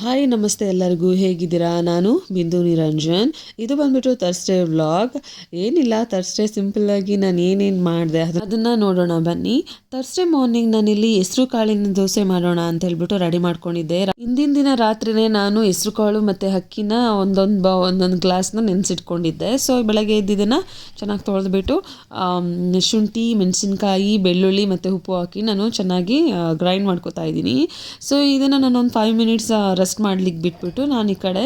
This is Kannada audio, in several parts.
ಹಾಯ್ ನಮಸ್ತೆ ಎಲ್ಲರಿಗೂ, ಹೇಗಿದ್ದೀರಾ? ನಾನು ಬಿಂದು ನಿರಂಜನ್. ಇದು ಬಂದ್ಬಿಟ್ಟು ಥರ್ಸ್ಡೇ ವ್ಲಾಗ್. ಏನಿಲ್ಲ, ಥರ್ಸ್ಡೇ ಸಿಂಪಲ್ಲಾಗಿ ನಾನು ಏನೇನು ಮಾಡಿದೆ ಅದನ್ನು ನೋಡೋಣ ಬನ್ನಿ. ಥರ್ಸ್ಡೇ ಮಾರ್ನಿಂಗ್ ನಾನಿಲ್ಲಿ ಹೆಸರು ಕಾಳಿನ ದೋಸೆ ಮಾಡೋಣ ಅಂತ ಹೇಳ್ಬಿಟ್ಟು ರೆಡಿ ಮಾಡ್ಕೊಂಡಿದ್ದೆ. ಹಿಂದಿನ ದಿನ ರಾತ್ರಿನೇ ನಾನು ಹೆಸರು ಕಾಳು ಮತ್ತು ಅಕ್ಕಿನ ಒಂದೊಂದು ಗ್ಲಾಸ್ನ ನೆನೆಸಿಟ್ಕೊಂಡಿದ್ದೆ. ಸೊ ಬೆಳಗ್ಗೆ ಎದ್ದಿದ್ದನ್ನು ಚೆನ್ನಾಗಿ ತೊಳೆದ್ಬಿಟ್ಟು ಶುಂಠಿ, ಮೆಣಸಿನ್ಕಾಯಿ, ಬೆಳ್ಳುಳ್ಳಿ ಮತ್ತು ಉಪ್ಪು ಹಾಕಿ ನಾನು ಚೆನ್ನಾಗಿ ಗ್ರೈಂಡ್ ಮಾಡ್ಕೊತಾ ಇದ್ದೀನಿ. ಸೊ ಇದನ್ನು ನಾನು ಒಂದು 5 ಮಿನಿಟ್ಸ್ ರೆಸ್ಟ್ ಮಾಡ್ಲಿಕ್ಕೆ ಬಿಟ್ಬಿಟ್ಟು ನಾನು ಈ ಕಡೆ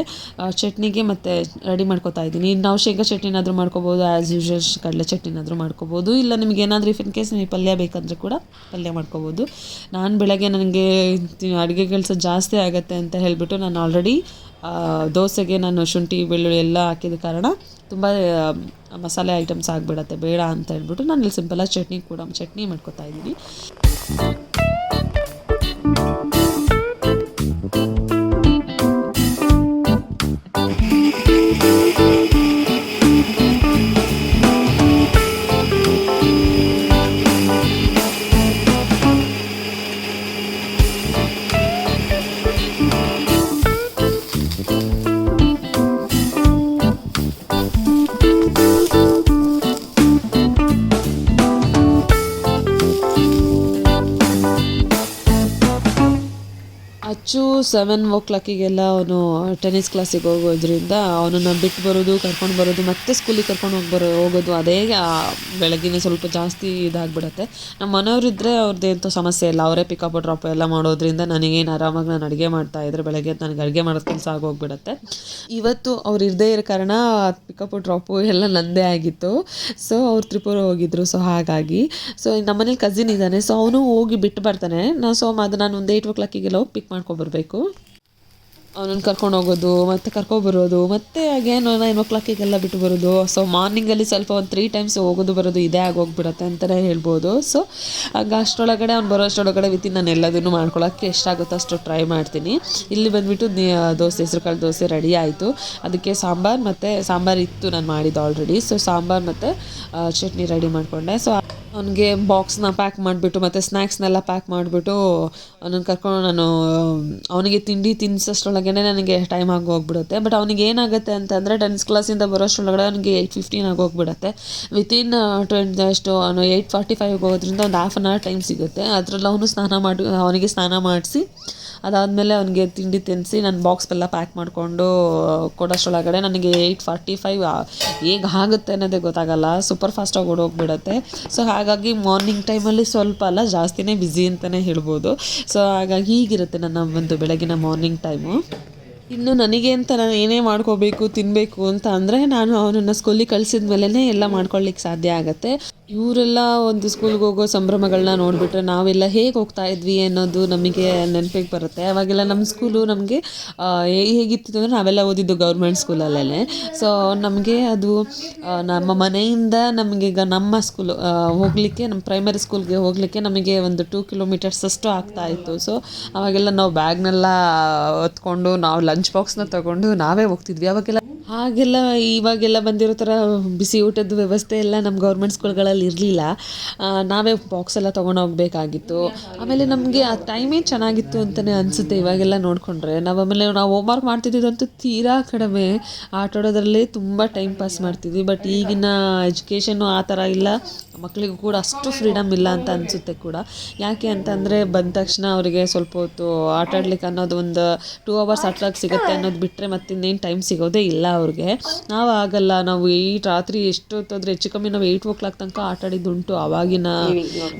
ಚಟ್ನಿಗೆ ಮತ್ತು ರೆಡಿ ಮಾಡ್ಕೊತಾ ಇದ್ದೀನಿ. ನಾವು ಶೇಂಗಾ ಚಟ್ನಿನಾದರೂ ಮಾಡ್ಕೋಬೋದು, ಆ್ಯಸ್ ಯೂಶ್ವಲ್ ಕಡಲೆ ಚಟ್ನಿನಾದರೂ ಮಾಡ್ಕೋಬೋದು, ಇಲ್ಲ ನಿಮಗೆ ಏನಾದರೂ ಇನ್ ಕೇಸ್ ನಿಮಗೆ ಪಲ್ಯ ಬೇಕಂದರೆ ಕೂಡ ಪಲ್ಯ ಮಾಡ್ಕೋಬೋದು. ನಾನು ಬೆಳಗ್ಗೆ ನನಗೆ ಅಡುಗೆ ಕೆಲಸ ಜಾಸ್ತಿ ಆಗುತ್ತೆ ಅಂತ ಹೇಳಿಬಿಟ್ಟು ನಾನು ಆಲ್ರೆಡಿ ದೋಸೆಗೆ ನಾನು ಶುಂಠಿ ಬೆಳ್ಳುಳ್ಳಿ ಎಲ್ಲ ಹಾಕಿದ ಕಾರಣ ತುಂಬ ಮಸಾಲೆ ಐಟಮ್ಸ್ ಆಗಿಬಿಡತ್ತೆ, ಬೇಡ ಅಂತ ಹೇಳ್ಬಿಟ್ಟು ನಾನು ಇಲ್ಲಿ ಸಿಂಪಲಾಗಿ ಚಟ್ನಿ ಮಾಡ್ಕೊತಾ ಇದ್ದೀನಿ. ಅಚ್ಚು 7 o'clock ಅವನು ಟೆನ್ನಿಸ್ ಕ್ಲಾಸಿಗೆ ಹೋಗೋದ್ರಿಂದ ಅವನನ್ನು ಬಿಟ್ಟು ಬರೋದು, ಕರ್ಕೊಂಡು ಬರೋದು, ಮತ್ತೆ ಸ್ಕೂಲಿಗೆ ಕರ್ಕೊಂಡು ಹೋಗೋದು ಅದೇ ಬೆಳಗ್ಗಿನ ಸ್ವಲ್ಪ ಜಾಸ್ತಿ ಇದಾಗ್ಬಿಡತ್ತೆ. ನಮ್ಮ ಮನೆಯವರಿದ್ದರೆ ಅವ್ರದ್ದೇಂತೂ ಸಮಸ್ಯೆ ಇಲ್ಲ, ಅವರೇ ಪಿಕಪ್ ಡ್ರಾಪ್ ಎಲ್ಲ ಮಾಡೋದ್ರಿಂದ ನನಗೇನು ಆರಾಮಾಗಿ ನಾನು ಅಡುಗೆ ಮಾಡ್ತಾಯಿದ್ರೆ ಬೆಳಗ್ಗೆ ನನಗೆ ಅಡುಗೆ ಮಾಡೋದು ಕೆಲಸ ಆಗೋಗ್ಬಿಡತ್ತೆ. ಇವತ್ತು ಅವ್ರು ಇರದೇ ಇರೋ ಕಾರಣ ಪಿಕಪ್ ಡ್ರಾಪು ಎಲ್ಲ ನಂದೇ ಆಗಿತ್ತು. ಸೊ ಅವ್ರು ತ್ರಿಪುರ ಹೋಗಿದ್ರು, ಸೊ ಹಾಗಾಗಿ ನಮ್ಮನೇಲಿ ಕಸಿನ್ ಇದ್ದಾನೆ, ಸೊ ಅವನು ಹೋಗಿ ಬಿಟ್ಟು ಬರ್ತಾನೆ. ನಾನು ಒಂದು 8 o'clock ಹೋಗಿ ಪಿಕ್ ಮಾಡ್ಕೊಬರ್ಬೇಕು. ಅವನನ್ನು ಕರ್ಕೊಂಡು ಹೋಗೋದು ಮತ್ತು ಕರ್ಕೊಬರೋದು, ಮತ್ತು ಅಗೇನು 9 o'clock ಬಿಟ್ಟು ಬರೋದು. ಸೊ ಮಾರ್ನಿಂಗಲ್ಲಿ ಸ್ವಲ್ಪ ಒಂದು 3 times ಹೋಗೋದು ಬರೋದು ಇದೇ ಆಗೋಗ್ಬಿಡತ್ತೆ ಅಂತಲೇ ಹೇಳ್ಬೋದು. ಸೊ ಆಗ ಅಷ್ಟರೊಳಗಡೆ ಅವ್ನು ಬರೋ ಅಷ್ಟರೊಳಗಡೆ ನಾನು ಎಲ್ಲದನ್ನು ಮಾಡ್ಕೊಳ್ಳೋಕ್ಕೆ ಎಷ್ಟಾಗುತ್ತೋ ಅಷ್ಟು ಟ್ರೈ ಮಾಡ್ತೀನಿ. ಇಲ್ಲಿ ಬಂದುಬಿಟ್ಟು ಹೆಸರುಕಾಳು ದೋಸೆ ರೆಡಿ ಆಯಿತು. ಅದಕ್ಕೆ ಸಾಂಬಾರು ಇತ್ತು ನಾನು ಮಾಡಿದ್ದು ಆಲ್ರೆಡಿ. ಸೊ ಸಾಂಬಾರು ಮತ್ತು ಚಟ್ನಿ ರೆಡಿ ಮಾಡಿಕೊಂಡೆ. ಸೊ ಅವನಿಗೆ ಬಾಕ್ಸ್ನ ಪ್ಯಾಕ್ ಮಾಡಿಬಿಟ್ಟು ಮತ್ತು ಸ್ನ್ಯಾಕ್ಸ್ನೆಲ್ಲ ಪ್ಯಾಕ್ ಮಾಡಿಬಿಟ್ಟು ಅವನನ್ನು ಕರ್ಕೊಂಡು ನಾನು ಅವನಿಗೆ ತಿಂಡಿ ತಿನ್ನಿಸೋಷ್ಟ್ರೊಳಗೇ ನನಗೆ ಟೈಮ್ ಆಗೋಗ್ಬಿಡುತ್ತೆ. ಬಟ್ ಅವನಿಗೆ ಏನಾಗುತ್ತೆ ಅಂತಂದರೆ ಟೆನ್ನಿಸ್ ಕ್ಲಾಸಿಂದ ಬರೋಷ್ಟ್ರೊಳಗಡೆ ಅವನಿಗೆ 8:15 ಆಗೋಗ್ಬಿಡುತ್ತೆ. ವಿತಿನ್ 8:45 ಹೋಗೋದ್ರಿಂದ ಒಂದು 1/2 hour ಟೈಮ್ ಸಿಗುತ್ತೆ. ಅದರಲ್ಲಿ ಅವನಿಗೆ ಸ್ನಾನ ಮಾಡಿಸಿ ಅದಾದಮೇಲೆ ಅವನಿಗೆ ತಿಂಡಿ ತಿನ್ನಿಸಿ ನಾನು ಬಾಕ್ಸ್ಗೆಲ್ಲ ಪ್ಯಾಕ್ ಮಾಡಿಕೊಂಡು ಕೊಡೋಷ್ಟ್ರೊಳಗಡೆ ನನಗೆ 8:45 ಹೇಗೆ ಆಗುತ್ತೆ ಅನ್ನೋದೇ ಗೊತ್ತಾಗಲ್ಲ, ಸೂಪರ್ ಫಾಸ್ಟಾಗಿ ಓಡೋಗ್ಬಿಡುತ್ತೆ. ಸೊ ಹಾಗಾಗಿ ಮಾರ್ನಿಂಗ್ ಟೈಮಲ್ಲಿ ಸ್ವಲ್ಪ ಅಲ್ಲ ಜಾಸ್ತಿನೇ ಬ್ಯುಸಿ ಅಂತಲೇ ಹೇಳ್ಬೋದು. ಸೊ ಹಾಗಾಗಿ ಹೀಗಿರುತ್ತೆ ನನ್ನ ಒಂದು ಬೆಳಗಿನ ಮಾರ್ನಿಂಗ್ ಟೈಮು. ಇನ್ನು ನನಗೆ ಅಂತ ನಾನು ಏನೇ ಮಾಡ್ಕೋಬೇಕು ತಿನ್ನಬೇಕು ಅಂತ ಅಂದರೆ ನಾನು ಅವನನ್ನು ಸ್ಕೂಲಿಗೆ ಕಳಿಸಿದ ಮೇಲೇ ಎಲ್ಲ ಮಾಡ್ಕೊಳ್ಳಿಕ್ಕೆ ಸಾಧ್ಯ ಆಗುತ್ತೆ. ಇವರೆಲ್ಲ ಒಂದು ಸ್ಕೂಲ್ಗೆ ಹೋಗೋ ಸಂಭ್ರಮಗಳನ್ನ ನೋಡಿಬಿಟ್ರೆ ನಾವೆಲ್ಲ ಹೇಗೆ ಹೋಗ್ತಾ ಇದ್ವಿ ಅನ್ನೋದು ನಮಗೆ ನೆನಪಿಗೆ ಬರುತ್ತೆ. ಅವಾಗೆಲ್ಲ ನಮ್ಮ ಸ್ಕೂಲು ನಮಗೆ ಹೇಗಿತ್ತು ಅಂದರೆ ನಾವೆಲ್ಲ ಓದಿದ್ದು ಗೌರ್ಮೆಂಟ್ ಸ್ಕೂಲಲ್ಲೇ. ಸೊ ನಮಗೆ ಅದು ನಮ್ಮ ಮನೆಯಿಂದ ನಮಗೆ ನಮ್ಮ ಸ್ಕೂಲು ಹೋಗಲಿಕ್ಕೆ, ನಮ್ಮ ಪ್ರೈಮರಿ ಸ್ಕೂಲ್ಗೆ ಹೋಗಲಿಕ್ಕೆ ನಮಗೆ ಒಂದು 2 kilometers ಅಷ್ಟು ಆಗ್ತಾಯಿತ್ತು. ಸೊ ಅವಾಗೆಲ್ಲ ನಾವು ಬ್ಯಾಗ್ನೆಲ್ಲ ಹೊತ್ಕೊಂಡು ನಾವು ಲಂಚ್ ಬಾಕ್ಸ್ನ ತೊಗೊಂಡು ನಾವೇ ಹೋಗ್ತಿದ್ವಿ. ಇವಾಗೆಲ್ಲ ಬಂದಿರೋ ಥರ ಬಿಸಿ ಊಟದ ವ್ಯವಸ್ಥೆ ಎಲ್ಲ ನಮ್ಮ ಗೌರ್ಮೆಂಟ್ ಸ್ಕೂಲ್ಗಳಲ್ಲಿ ಇರಲಿಲ್ಲ. ನಾವೇ ಬಾಕ್ಸ್ ಎಲ್ಲ ತೊಗೊಂಡು ಹೋಗಬೇಕಾಗಿತ್ತು. ಆಮೇಲೆ ನಮಗೆ ಆ ಟೈಮೇ ಚೆನ್ನಾಗಿತ್ತು ಅಂತಲೇ ಅನಿಸುತ್ತೆ ಇವಾಗೆಲ್ಲ ನೋಡಿಕೊಂಡ್ರೆ. ನಾವು ಹೋಮ್ವರ್ಕ್ ಮಾಡ್ತಿದ್ದಂತೂ ತೀರಾ ಕಡಿಮೆ, ಆಟಾಡೋದ್ರಲ್ಲೇ ತುಂಬ ಟೈಮ್ ಪಾಸ್ ಮಾಡ್ತಿದ್ವಿ. ಬಟ್ ಈಗಿನ ಎಜುಕೇಷನ್ನು ಆ ಥರ ಇಲ್ಲ, ಮಕ್ಕಳಿಗೂ ಕೂಡ ಅಷ್ಟು ಫ್ರೀಡಮ್ ಇಲ್ಲ ಅಂತ ಅನಿಸುತ್ತೆ ಕೂಡ. ಯಾಕೆ ಅಂತಂದರೆ ಬಂದ ತಕ್ಷಣ ಅವರಿಗೆ ಸ್ವಲ್ಪ ಹೊತ್ತು ಆಟಾಡ್ಲಿಕ್ಕೆ ಅನ್ನೋದು ಒಂದು 2 hours ಆಟಾಡಕ್ಕೆ ಸಿಗುತ್ತೆ ಅನ್ನೋದು ಬಿಟ್ಟರೆ ಮತ್ತಿನ್ನೇನು ಟೈಮ್ ಸಿಗೋದೇ ಇಲ್ಲ ಅವ್ರಿಗೆ. ನಾವು ಆಗಲ್ಲ, ನಾವು ರಾತ್ರಿ ಎಷ್ಟೊತ್ತಾದರೆ ಹೆಚ್ಚು ಕಮ್ಮಿ ನಾವು 8 o'clock ತನಕ ಆಟಾಡಿದ್ದುಂಟು ಆವಾಗಿನ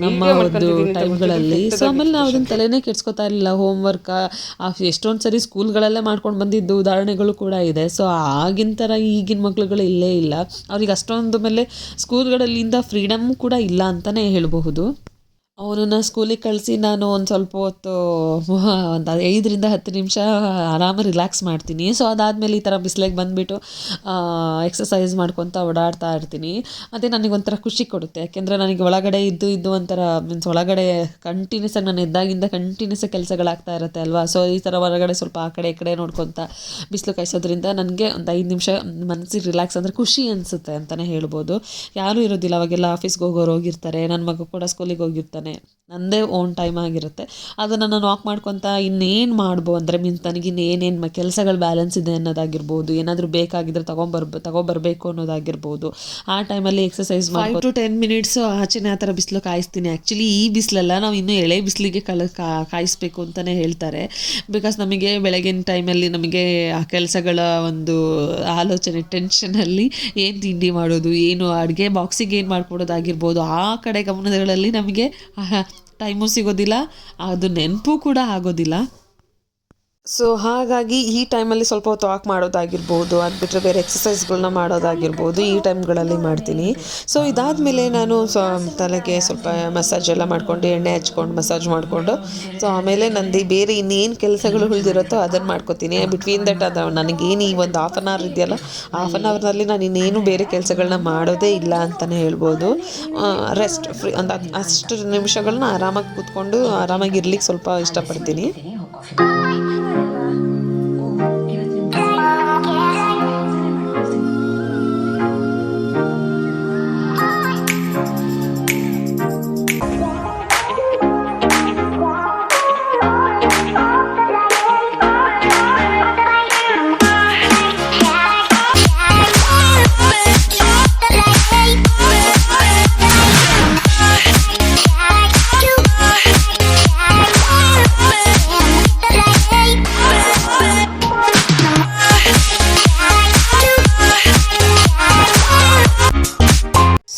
ನಮ್ಮ ಒಂದು ಟೈಮ್ಗಳಲ್ಲಿ. ಸೊ ಆಮೇಲೆ ನಾವು ಅದನ್ನು ತಲೆನೇ ಕೆಡ್ಸ್ಕೊತಾ ಇರಲಿಲ್ಲ. ಹೋಮ್ವರ್ಕ್ ಎಷ್ಟೊಂದು ಸರಿ ಸ್ಕೂಲ್ಗಳಲ್ಲೇ ಮಾಡ್ಕೊಂಡು ಬಂದಿದ್ದು ಉದಾಹರಣೆಗಳು ಕೂಡ ಇದೆ. ಸೊ ಆಗಿನ ಥರ ಈಗಿನ ಮಕ್ಳುಗಳು ಇಲ್ಲೇ ಇಲ್ಲ. ಅವ್ರಿಗೆ ಅಷ್ಟೊಂದು ಮೇಲೆ ಸ್ಕೂಲ್ಗಳಲ್ಲಿಂದ ಫ್ರೀಡಮ್ ಕೂಡ ಇಲ್ಲ ಅಂತಲೇ ಹೇಳಬಹುದು. ಅವನನ್ನು ಸ್ಕೂಲಿಗೆ ಕಳಿಸಿ ನಾನು ಒಂದು ಸ್ವಲ್ಪ ಹೊತ್ತು ಒಂದು 5-10 ನಿಮಿಷ ಆರಾಮಾಗಿ ರಿಲ್ಯಾಕ್ಸ್ ಮಾಡ್ತೀನಿ. ಸೊ ಅದಾದಮೇಲೆ ಈ ಥರ ಬಿಸಿಲಿಗೆ ಬಂದುಬಿಟ್ಟು ಎಕ್ಸಸೈಸ್ ಮಾಡ್ಕೊತ ಓಡಾಡ್ತಾ ಇರ್ತೀನಿ. ಅದೇ ನನಗೊಂಥರ ಖುಷಿ ಕೊಡುತ್ತೆ. ಯಾಕೆಂದರೆ ನನಗೆ ಒಳಗಡೆ ಇದ್ದು ಒಂಥರ ಒಳಗಡೆ ಕಂಟಿನ್ಯೂಸ್ ಆಗಿ ನಾನು ಎದ್ದಾಗಿಂದ ಕಂಟಿನ್ಯೂಸ್ ಕೆಲಸಗಳಾಗ್ತಾ ಇರುತ್ತೆ ಅಲ್ವಾ. ಸೊ ಈ ಥರ ಹೊರಗಡೆ ಸ್ವಲ್ಪ ಆ ಕಡೆ ಈ ಕಡೆ ನೋಡ್ಕೊತ ಬಿಸಿಲು ಕಾಯಿಸೋದ್ರಿಂದ ನನಗೆ ಒಂದು 5 ನಿಮಿಷ ಮನಸ್ಸಿಗೆ ರಿಲ್ಯಾಕ್ಸ್ ಅಂದರೆ ಖುಷಿ ಅನಿಸುತ್ತೆ ಅಂತಲೇ ಹೇಳ್ಬೋದು. ಯಾರೂ ಇರೋದಿಲ್ಲ, ಅವಾಗೆಲ್ಲ ಆಫೀಸ್ಗೆ ಹೋಗೋರು ಹೋಗಿರ್ತಾರೆ, ನನ್ನ ಮಗ ಕೂಡ ಸ್ಕೂಲಿಗೆ ಹೋಗಿರ್ತಾನೆ. ನನ್ನದೇ ಓನ್ ಟೈಮ್ ಆಗಿರುತ್ತೆ. ಅದನ್ನು ನಾನು ವಾಕ್ ಮಾಡ್ಕೊತ ಇನ್ನೇನು ಅಂದರೆ ಮೀನ್ಸ್ ನನಗೆ ಇನ್ನೇನೇನು ಕೆಲಸಗಳು ಬ್ಯಾಲೆನ್ಸ್ ಇದೆ ಅನ್ನೋದಾಗಿರ್ಬೋದು, ಏನಾದರೂ ಬೇಕಾಗಿದ್ದರೆ ತಗೊಬರಬೇಕು ಅನ್ನೋದಾಗಿರ್ಬೋದು. ಆ ಟೈಮಲ್ಲಿ ಎಕ್ಸಸೈಸ್ 5 to 10 ಮಿನಿಟ್ಸು ಆಚೆನೇ ಆ ಥರ ಬಿಸಿಲು ಕಾಯಿಸ್ತೀನಿ. ಆ್ಯಕ್ಚುಲಿ ಈ ಬಿಸಿಲೆಲ್ಲ ನಾವು ಇನ್ನೂ ಎಳೆ ಬಿಸಿಲಿಗೆ ಕಾಯಿಸ್ಬೇಕು ಅಂತಲೇ ಹೇಳ್ತಾರೆ. ಬಿಕಾಸ್ ನಮಗೆ ಬೆಳಗಿನ ಟೈಮಲ್ಲಿ ನಮಗೆ ಆ ಕೆಲಸಗಳ ಒಂದು ಆಲೋಚನೆ ಟೆನ್ಷನಲ್ಲಿ ಏನು ತಿಂಡಿ ಮಾಡೋದು, ಏನು ಅಡುಗೆ ಬಾಕ್ಸಿಗೆ ಏನು ಮಾಡ್ಕೊಡೋದಾಗಿರ್ಬೋದು, ಆ ಕಡೆ ಗಮನಗಳಲ್ಲಿ ನಮಗೆ ಟೈಮು ಸಿಗೋದಿಲ್ಲ, ಅದು ನೆನಪು ಕೂಡ ಆಗೋದಿಲ್ಲ. ಸೊ ಹಾಗಾಗಿ ಈ ಟೈಮಲ್ಲಿ ಸ್ವಲ್ಪ ಹೊತ್ತು ವಾಕ್ ಮಾಡೋದಾಗಿರ್ಬೋದು, ಅದು ಬಿಟ್ಟರೆ ಬೇರೆ ಎಕ್ಸಸೈಸ್ಗಳನ್ನ ಮಾಡೋದಾಗಿರ್ಬೋದು, ಈ ಟೈಮ್ಗಳಲ್ಲಿ ಮಾಡ್ತೀನಿ. ಸೊ ಇದಾದಮೇಲೆ ನಾನು ತಲೆಗೆ ಸ್ವಲ್ಪ ಮಸಾಜ್ ಎಲ್ಲ ಮಾಡ್ಕೊಂಡು, ಎಣ್ಣೆ ಹಚ್ಕೊಂಡು ಮಸಾಜ್ ಮಾಡಿಕೊಂಡು, ಸೊ ಆಮೇಲೆ ನಂದು ಬೇರೆ ಇನ್ನೇನು ಕೆಲಸಗಳು ಉಳಿದಿರುತ್ತೋ ಅದನ್ನು ಮಾಡ್ಕೋತೀನಿ. ಬಿಟ್ವೀನ್ ದಟ್ ಅದು ನನಗೇನು ಈ ಒಂದು ಹಾಫ್ ಆನ್ ಅವರ್ ಇದೆಯಲ್ಲ, ಹಾಫ್ ಆನ್ ಅವರ್ನಲ್ಲಿ ನಾನು ಇನ್ನೇನು ಬೇರೆ ಕೆಲಸಗಳನ್ನ ಮಾಡೋದೇ ಇಲ್ಲ ಅಂತಲೇ ಹೇಳ್ಬೋದು. ರೆಸ್ಟ್ ಫ್ರೀ ಒಂದು ಅಷ್ಟು ನಿಮಿಷಗಳನ್ನ ಆರಾಮಾಗಿ ಕೂತ್ಕೊಂಡು ಆರಾಮಾಗಿ ಇರ್ಲಿಕ್ಕೆ ಸ್ವಲ್ಪ ಇಷ್ಟಪಡ್ತೀನಿ.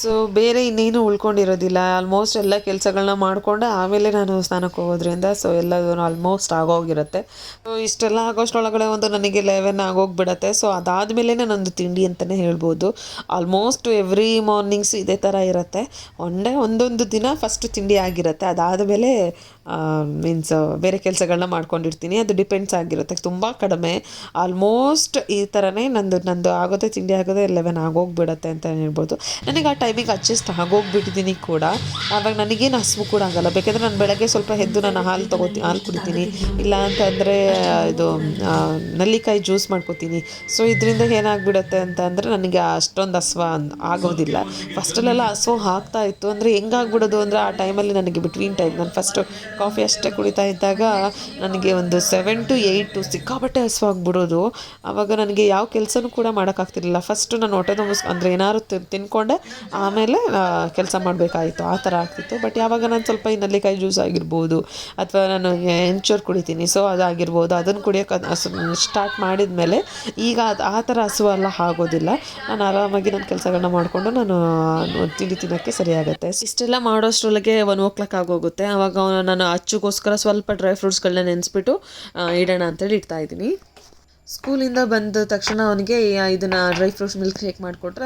ಸೊ ಬೇರೆ ಇನ್ನೇನು ಉಳ್ಕೊಂಡಿರೋದಿಲ್ಲ. ಆಲ್ಮೋಸ್ಟ್ ಎಲ್ಲ ಕೆಲಸಗಳನ್ನ ಮಾಡಿಕೊಂಡೆ ಆಮೇಲೆ ನಾನು ಸ್ನಾನಕ್ಕೆ ಹೋಗೋದ್ರಿಂದ ಸೊ ಎಲ್ಲದೂ ಆಲ್ಮೋಸ್ಟ್ ಆಗೋಗಿರುತ್ತೆ. ಸೊ ಇಷ್ಟೆಲ್ಲ ಆಗೋಷ್ಟರೊಳಗಡೆ ಒಂದು ನನಗೆ 11 ಆಗೋಗ್ಬಿಡತ್ತೆ. ಸೊ ಅದಾದಮೇಲೆ ನಂದು ತಿಂಡಿ ಅಂತಲೇ ಹೇಳ್ಬೋದು. ಆಲ್ಮೋಸ್ಟ್ ಎವ್ರಿ ಮಾರ್ನಿಂಗ್ಸ್ ಇದೇ ಥರ ಇರುತ್ತೆ. ಒಂದೊಂದು ದಿನ ಫಸ್ಟ್ ತಿಂಡಿ ಆಗಿರುತ್ತೆ, ಅದಾದಮೇಲೆ ಮೀನ್ಸ್ ಬೇರೆ ಕೆಲಸಗಳನ್ನ ಮಾಡ್ಕೊಂಡಿರ್ತೀನಿ. ಅದು ಡಿಪೆಂಡ್ಸ್ ಆಗಿರುತ್ತೆ, ತುಂಬ ಕಡಿಮೆ. ಆಲ್ಮೋಸ್ಟ್ ಈ ಥರನೇ ನಂದು ಆಗೋದೇ ತಿಂಡಿ ಆಗೋದೇ 11 ಆಗೋಗ್ಬಿಡತ್ತೆ ಅಂತ ಹೇಳ್ಬೋದು. ನನಗೆ ಆ ಟೈಮಿಗೆ ಅಡ್ಜಸ್ಟ್ ಆಗೋಗ್ಬಿಟ್ಟಿದ್ದೀನಿ ಕೂಡ. ಆವಾಗ ನನಗೇನು ಹಸಿವು ಕೂಡ ಆಗಲ್ಲ. ಬೇಕೆಂದರೆ ನಾನು ಬೆಳಗ್ಗೆ ಸ್ವಲ್ಪ ಎದ್ದು ನಾನು ಹಾಲು ಕುಡಿತೀನಿ, ಇಲ್ಲ ಅಂತಂದರೆ ಇದು ನಲ್ಲಿಕಾಯಿ ಜ್ಯೂಸ್ ಮಾಡ್ಕೋತೀನಿ. ಸೊ ಇದರಿಂದ ಏನಾಗ್ಬಿಡುತ್ತೆ ಅಂತ ಅಂದರೆ ನನಗೆ ಅಷ್ಟೊಂದು ಹಸಿವು ಆಗೋದಿಲ್ಲ. ಫಸ್ಟಲ್ಲೆಲ್ಲ ಹಸಿವು ಆಗ್ತಾ ಇತ್ತು. ಅಂದರೆ ಹೆಂಗಾಗ್ಬಿಡೋದು ಅಂದರೆ ಆ ಟೈಮಲ್ಲಿ ನನಗೆ ಬಿಟ್ವೀನ್ ಟೈಮ್ ನಾನು ಫಸ್ಟು ಕಾಫಿ ಅಷ್ಟೇ ಕುಡಿತಾ ಇದ್ದಾಗ ನನಗೆ ಒಂದು 7 to 8 ಸಿಕ್ಕಾಪಟ್ಟೆ ಹಸಿವು ಆಗ್ಬಿಡೋದು. ಆವಾಗ ನನಗೆ ಯಾವ ಕೆಲಸನೂ ಕೂಡ ಮಾಡೋಕ್ಕಾಗ್ತಿರ್ಲಿಲ್ಲ. ಫಸ್ಟು ನಾನು ಹೊಟ್ಟೆ ಅಂದರೆ ಏನಾದ್ರು ತಿನ್ಕೊಂಡೆ ಆಮೇಲೆ ಕೆಲಸ ಮಾಡಬೇಕಾಯಿತು, ಆ ಥರ ಆಗ್ತಿತ್ತು. ಬಟ್ ಯಾವಾಗ ನಾನು ಸ್ವಲ್ಪ ಈ ನಲ್ಲಿಕಾಯಿ ಜ್ಯೂಸ್ ಆಗಿರ್ಬೋದು, ಅಥವಾ ನಾನು ಎಂಚೂರು ಕುಡಿತೀನಿ, ಸೊ ಅದಾಗಿರ್ಬೋದು, ಅದನ್ನು ಕುಡಿಯೋಕೆ ಸ್ಟಾರ್ಟ್ ಮಾಡಿದ ಮೇಲೆ ಈಗ ಆ ಥರ ಹಸುವೆಲ್ಲ ಆಗೋದಿಲ್ಲ. ನಾನು ಆರಾಮಾಗಿ ನನ್ನ ಕೆಲಸಗಳನ್ನ ಮಾಡಿಕೊಂಡು ನಾನು ತಿಂಡಿ ತಿನ್ನೋಕ್ಕೆ ಸರಿಯಾಗುತ್ತೆ. ಇಷ್ಟೆಲ್ಲ ಮಾಡೋಷ್ಟರೊಳಗೆ 1 o'clock ಆಗೋಗುತ್ತೆ. ಆವಾಗ ನಾನು ಅಚ್ಚುಗೋಸ್ಕರ ಸ್ವಲ್ಪ ಡ್ರೈ ಫ್ರೂಟ್ಸ್ಗಳನ್ನ ನೆನೆಸ್ಬಿಟ್ಟು ಇಡೋಣ ಅಂತೇಳಿ ಇಡ್ತಾಯಿದ್ದೀನಿ. ಸ್ಕೂಲಿಂದ ಬಂದ ತಕ್ಷಣ ಅವನಿಗೆ ಇದನ್ನು ಡ್ರೈ ಫ್ರೂಟ್ಸ್ ಮಿಲ್ಕ್ ಶೇಕ್ ಮಾಡಿಕೊಟ್ರೆ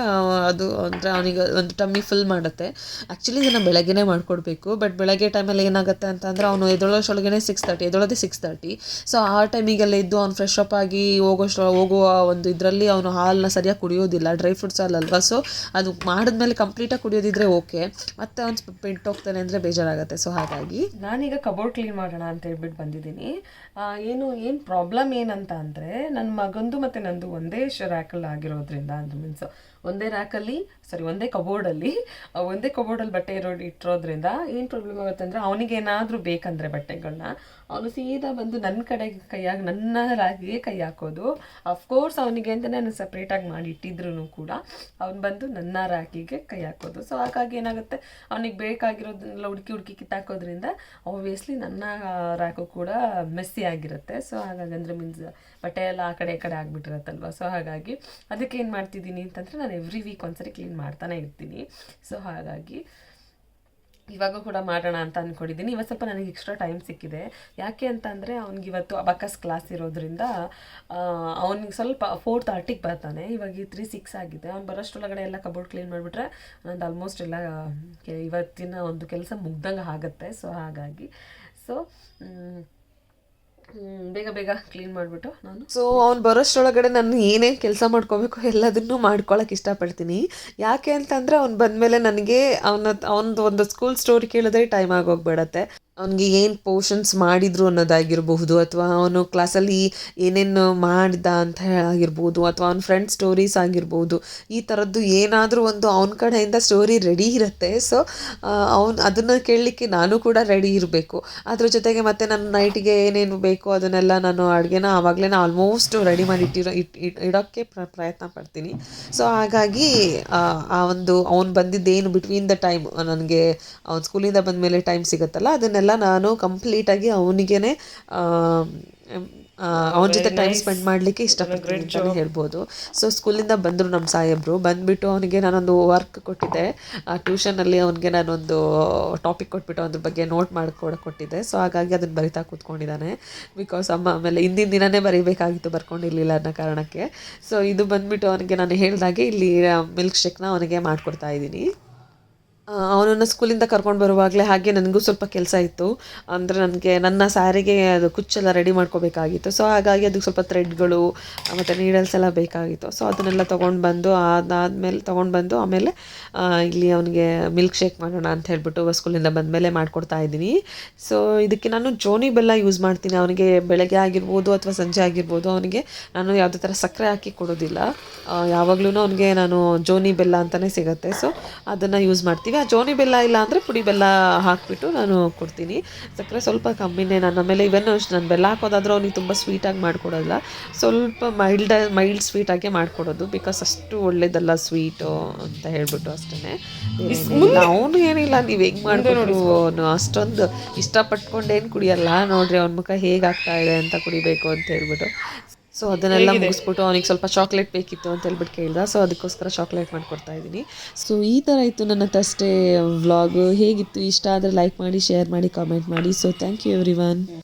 ಅದು ಅಂದರೆ ಅವನಿಗೆ ಒಂದು ಟಮ್ಮಿ ಫಿಲ್ ಮಾಡುತ್ತೆ. ಆ್ಯಕ್ಚುಲಿ ಇದನ್ನು ಬೆಳಗ್ಗೆನೇ ಮಾಡಿಕೊಡ್ಬೇಕು, ಬಟ್ ಬೆಳಗ್ಗೆ ಟೈಮಲ್ಲಿ ಏನಾಗುತ್ತೆ ಅಂತಂದರೆ ಅವನು ಎದ್ದೊಳೋಷ್ಟೊಳಗೇ 6:30 ಸೊ ಆ ಟೈಮಿಗೆಲ್ಲ ಇದ್ದು ಅವ್ನು ಫ್ರೆಶ್ ಅಪ್ ಆಗಿ ಹೋಗುವ ಒಂದು ಇದರಲ್ಲಿ ಅವನು ಹಾಲನ್ನ ಸರಿಯಾಗಿ ಕುಡಿಯೋದಿಲ್ಲ, ಡ್ರೈ ಫ್ರೂಟ್ಸ್ ಹಾಲಲ್ವಾ. ಸೊ ಅದು ಮಾಡಿದ್ಮೇಲೆ ಕಂಪ್ಲೀಟಾಗಿ ಕುಡಿಯೋದಿದ್ರೆ ಓಕೆ, ಮತ್ತು ಅವ್ನು ಬಿಟ್ಟು ಹೋಗ್ತಾನೆ ಅಂದರೆ ಬೇಜಾರಾಗುತ್ತೆ. ಸೊ ಹಾಗಾಗಿ ನಾನೀಗ ಕಬೋರ್ಡ್ ಕ್ಲೀನ್ ಮಾಡೋಣ ಅಂತ ಹೇಳ್ಬಿಟ್ಟು ಬಂದಿದ್ದೀನಿ. ಏನು ಪ್ರಾಬ್ಲಮ್ ಏನಂತ ಅಂದರೆ ನನ್ನ ಮಗಂದು ಮತ್ತು ನಂದು ಒಂದೇ ರ್ಯಾಕಲ್ಲಿ ಆಗಿರೋದ್ರಿಂದ, ಅಂದರೆ ಮೀನ್ಸ್ ಒಂದೇ ಕಬೋರ್ಡಲ್ಲಿ ಬಟ್ಟೆ ಇಟ್ಟಿರೋದ್ರಿಂದ ಏನು ಪ್ರಾಬ್ಲಮ್ ಆಗುತ್ತೆ ಅಂದರೆ ಅವನಿಗೆ ಏನಾದರೂ ಬೇಕಂದರೆ ಬಟ್ಟೆಗಳನ್ನ ಅವನು ಸೀದಾ ಬಂದು ನನ್ನ ಕಡೆಗೆ ನನ್ನ ರ್ಯಾಕಿಗೆ ಕೈ ಹಾಕೋದು. ಅಫ್ಕೋರ್ಸ್ ಅವನಿಗೆ ಅಂತಲೇ ನಾನು ಸಪ್ರೇಟಾಗಿ ಮಾಡಿ ಇಟ್ಟಿದ್ರು ಕೂಡ ಅವ್ನು ಬಂದು ನನ್ನ ರ್ಯಾಕಿಗೆ ಕೈ ಹಾಕೋದು. ಸೊ ಹಾಗಾಗಿ ಏನಾಗುತ್ತೆ, ಅವನಿಗೆ ಬೇಕಾಗಿರೋದನ್ನೆಲ್ಲ ಹುಡುಕಿ ಕಿತ್ತಾಕೋದ್ರಿಂದ ಆಬ್ವಿಯಸ್ಲಿ ನನ್ನ ರ್ಯಾಕು ಕೂಡ ಮೆಸ್ಸಿ ಆಗಿರುತ್ತೆ. ಸೊ ಹಾಗಾಗಿ ಅಂದರೆ ಮೀನ್ಸ್ ಬಟ್ಟೆ ಎಲ್ಲ ಆ ಕಡೆ ಆಗಿಬಿಟ್ಟಿರತ್ತಲ್ವ. ಸೊ ಹಾಗಾಗಿ ಅದಕ್ಕೆ ಏನು ಮಾಡ್ತಿದ್ದೀನಿ ಅಂತಂದರೆ ನಾನು ಎವ್ರಿ ವೀಕ್ ಒಂದ್ಸರಿ ಕ್ಲೀನ್ ಮಾಡ್ತಾನೆ ಇರ್ತೀನಿ. ಸೊ ಹಾಗಾಗಿ ಇವಾಗ ಕೂಡ ಮಾಡೋಣ ಅಂತ ಅಂದ್ಕೊಂಡಿದ್ದೀನಿ. ಇವತ್ತು ಸ್ವಲ್ಪ ನನಗೆ ಎಕ್ಸ್ಟ್ರಾ ಟೈಮ್ ಸಿಕ್ಕಿದೆ. ಯಾಕೆ ಅಂತ ಅಂದರೆ ಅವ್ನಿಗೆ ಇವತ್ತು ಅಬಕಸ್ ಕ್ಲಾಸ್ ಇರೋದ್ರಿಂದ ಅವ್ನಿಗೆ ಸ್ವಲ್ಪ 4:30ಗೆ ಬರ್ತಾನೆ. ಇವಾಗ 3:06 ಆಗಿದೆ. ಅವ್ನು ಬರೋಷ್ಟೊಳಗಡೆ ಎಲ್ಲ ಕಬೋರ್ಡ್ ಕ್ಲೀನ್ ಮಾಡಿಬಿಟ್ರೆ ನಂದು ಆಲ್ಮೋಸ್ಟ್ ಎಲ್ಲ ಇವತ್ತಿನ ಒಂದು ಕೆಲಸ ಮುಗ್ದಂಗೆ ಆಗುತ್ತೆ. ಸೊ ಹಾಗಾಗಿ ಬೇಗ ಕ್ಲೀನ್ ಮಾಡಿಬಿಟ್ಟು ನಾನು ಅವ್ನು ಬರೋಷ್ಟರೊಳಗಡೆ ನಾನು ಏನೇನು ಕೆಲಸ ಮಾಡ್ಕೋಬೇಕು ಎಲ್ಲದನ್ನೂ ಮಾಡ್ಕೊಳಕ್ಕೆ ಇಷ್ಟಪಡ್ತೀನಿ. ಯಾಕೆ ಅಂತಂದರೆ ಅವ್ನು ಬಂದಮೇಲೆ ನನಗೆ ಅವನದು ಒಂದು ಸ್ಕೂಲ್ ಸ್ಟೋರಿ ಕೇಳಿದ್ರೆ ಟೈಮ್ ಆಗೋಗ್ಬಿಡತ್ತೆ. ಅವನಿಗೆ ಏನು ಪೋರ್ಷನ್ಸ್ ಮಾಡಿದರು ಅನ್ನೋದಾಗಿರಬಹುದು, ಅಥವಾ ಅವನು ಕ್ಲಾಸಲ್ಲಿ ಏನೇನು ಮಾಡಿದ ಅಂತ ಆಗಿರ್ಬೋದು, ಅಥವಾ ಅವ್ನ ಫ್ರೆಂಡ್ ಸ್ಟೋರೀಸ್ ಆಗಿರ್ಬೋದು. ಈ ಥರದ್ದು ಏನಾದರೂ ಒಂದು ಅವನ ಕಡೆಯಿಂದ ಸ್ಟೋರಿ ರೆಡಿ ಇರುತ್ತೆ. ಸೊ ಅವನು ಅದನ್ನು ಕೇಳಲಿಕ್ಕೆ ನಾನು ಕೂಡ ರೆಡಿ ಇರಬೇಕು. ಅದ್ರ ಜೊತೆಗೆ ಮತ್ತು ನನ್ನ ನೈಟಿಗೆ ಏನೇನು ಬೇಕು ಅದನ್ನೆಲ್ಲ ನಾನು ಅಡುಗೆನ ಆವಾಗಲೇ ಆಲ್ಮೋಸ್ಟ್ ರೆಡಿ ಮಾಡಿ ಇಡೋಕ್ಕೆ ಪ್ರಯತ್ನ ಪಡ್ತೀನಿ. ಸೊ ಹಾಗಾಗಿ ಅವ್ನು ಬಂದಿದ್ದೇನು ಬಿಟ್ವೀನ್ ದ ಟೈಮ್, ನನಗೆ ಅವ್ನು ಸ್ಕೂಲಿಂದ ಬಂದಮೇಲೆ ಟೈಮ್ ಸಿಗುತ್ತಲ್ಲ, ಅದನ್ನೆಲ್ಲ ನಾನು ಕಂಪ್ಲೀಟಾಗಿ ಅವನಿಗೇ ಅವನ ಜೊತೆ ಟೈಮ್ ಸ್ಪೆಂಡ್ ಮಾಡಲಿಕ್ಕೆ ಇಷ್ಟಪಡ್ತೀನಿ ಅಂತಲೇ ಹೇಳ್ಬೋದು. ಸೊ ಸ್ಕೂಲಿಂದ ಬಂದರು ನಮ್ಮ ಸಾಹೇಬರು. ಬಂದುಬಿಟ್ಟು ಅವನಿಗೆ ನಾನೊಂದು ವರ್ಕ್ ಕೊಟ್ಟಿದ್ದೆ. ಟ್ಯೂಷನಲ್ಲಿ ಅವನಿಗೆ ನಾನೊಂದು ಟಾಪಿಕ್ ಕೊಟ್ಬಿಟ್ಟು ಅದ್ರ ಬಗ್ಗೆ ನೋಟ್ ಕೊಟ್ಟಿದ್ದೆ. ಸೊ ಹಾಗಾಗಿ ಅದನ್ನು ಬರಿತಾ ಕೂತ್ಕೊಂಡಿದ್ದಾನೆ. ಬಿಕಾಸ್ ಆಮೇಲೆ ಹಿಂದಿನ ದಿನವೇ ಬರೀಬೇಕಾಗಿತ್ತು, ಬರ್ಕೊಂಡಿರಲಿಲ್ಲ ಅನ್ನೋ ಕಾರಣಕ್ಕೆ. ಸೊ ಇದು ಬಂದುಬಿಟ್ಟು ಅವನಿಗೆ ನಾನು ಹೇಳಿದಾಗೆ ಇಲ್ಲಿ ಮಿಲ್ಕ್ ಶೇಕ್ನ ಅವನಿಗೆ ಮಾಡಿಕೊಡ್ತಾ ಇದ್ದೀನಿ. ಅವನನ್ನು ಸ್ಕೂಲಿಂದ ಕರ್ಕೊಂಡು ಬರುವಾಗಲೇ ಹಾಗೆ ನನಗೂ ಸ್ವಲ್ಪ ಕೆಲಸ ಇತ್ತು. ಅಂದರೆ ನನಗೆ ನನ್ನ ಸ್ಯಾರಿಗೆ ಅದು ಕುಚ್ಚೆಲ್ಲ ರೆಡಿ ಮಾಡ್ಕೋಬೇಕಾಗಿತ್ತು. ಸೊ ಹಾಗಾಗಿ ಅದಕ್ಕೆ ಸ್ವಲ್ಪ ಥ್ರೆಡ್ಗಳು ಮತ್ತು ನೀಡಲ್ಸ್ ಎಲ್ಲ ಬೇಕಾಗಿತ್ತು. ಸೊ ಅದನ್ನೆಲ್ಲ ತೊಗೊಂಡು ಬಂದು ಆಮೇಲೆ ಇಲ್ಲಿ ಅವನಿಗೆ ಮಿಲ್ಕ್ ಶೇಕ್ ಮಾಡೋಣ ಅಂತ ಹೇಳ್ಬಿಟ್ಟು ಸ್ಕೂಲಿಂದ ಬಂದಮೇಲೆ ಮಾಡಿಕೊಡ್ತಾ ಇದ್ದೀನಿ. ಸೊ ಇದಕ್ಕೆ ನಾನು ಜೋನಿ ಬೆಲ್ಲ ಯೂಸ್ ಮಾಡ್ತೀನಿ. ಅವನಿಗೆ ಬೆಳಗ್ಗೆ ಆಗಿರ್ಬೋದು ಅಥವಾ ಸಂಜೆ ಆಗಿರ್ಬೋದು ಅವನಿಗೆ ನಾನು ಯಾವುದೇ ಥರ ಸಕ್ಕರೆ ಹಾಕಿ ಕೊಡೋದಿಲ್ಲ. ಯಾವಾಗಲೂ ಅವನಿಗೆ ನಾನು ಜೋನಿ ಬೆಲ್ಲ ಅಂತಲೇ ಸಿಗುತ್ತೆ. ಸೊ ಅದನ್ನು ಯೂಸ್ ಮಾಡ್ತೀವಿ. ಆ ಜೋನಿ ಬೆಲ್ಲ ಇಲ್ಲ ಅಂದರೆ ಪುಡಿ ಬೆಲ್ಲ ಹಾಕಿಬಿಟ್ಟು ನಾನು ಕೊಡ್ತೀನಿ. ಸಕ್ಕರೆ ಸ್ವಲ್ಪ ಕಮ್ಮಿನೇ. ನಾನು ಆಮೇಲೆ ನಾನು ಬೆಲ್ಲ ಹಾಕೋದಾದ್ರೂ ಅವನಿಗೆ ತುಂಬ ಸ್ವೀಟಾಗಿ ಮಾಡಿಕೊಡೋಲ್ಲ, ಸ್ವಲ್ಪ ಮೈಲ್ಡ್ ಸ್ವೀಟಾಗೆ ಮಾಡಿಕೊಡೋದು. ಬಿಕಾಸ್ ಅಷ್ಟು ಒಳ್ಳೇದಲ್ಲ ಸ್ವೀಟು ಅಂತ ಹೇಳ್ಬಿಟ್ಟು ಅಷ್ಟೇ. ಅವನು ಏನಿಲ್ಲ, ನೀವು ಹೆಂಗೆ ಮಾಡಿಕೊಟ್ರು ಅವನು ಅಷ್ಟೊಂದು ಇಷ್ಟಪಟ್ಕೊಂಡೇನು ಕುಡಿಯಲ್ಲ. ನೋಡ್ರಿ ಅವ್ನ ಮುಖ ಹೇಗಾಗ್ತಾ ಇದೆ ಅಂತ ಕುಡಿಬೇಕು ಅಂತ ಹೇಳ್ಬಿಟ್ಟು. ಸೊ ಅದನ್ನೆಲ್ಲ ಮುಗಿಸ್ಬಿಟ್ಟು ಅವನಿಗೆ ಸ್ವಲ್ಪ ಚಾಕ್ಲೇಟ್ ಬೇಕಿತ್ತು ಅಂತ ಹೇಳ್ಬಿಟ್ಟು ಕೇಳ್ದ. ಸೊ ಅದಕ್ಕೋಸ್ಕರ ಚಾಕ್ಲೇಟ್ ಮಾಡಿಕೊಡ್ತಾ ಇದ್ದೀನಿ. ಸೊ ಈ ಥರ ಇತ್ತು ನನ್ನ ಥರ್ಸ್ಡೇ ವ್ಲಾಗ್. ಹೇಗಿತ್ತು? ಇಷ್ಟ ಆದರೆ ಲೈಕ್ ಮಾಡಿ, ಶೇರ್ ಮಾಡಿ, ಕಾಮೆಂಟ್ ಮಾಡಿ. So thank you everyone.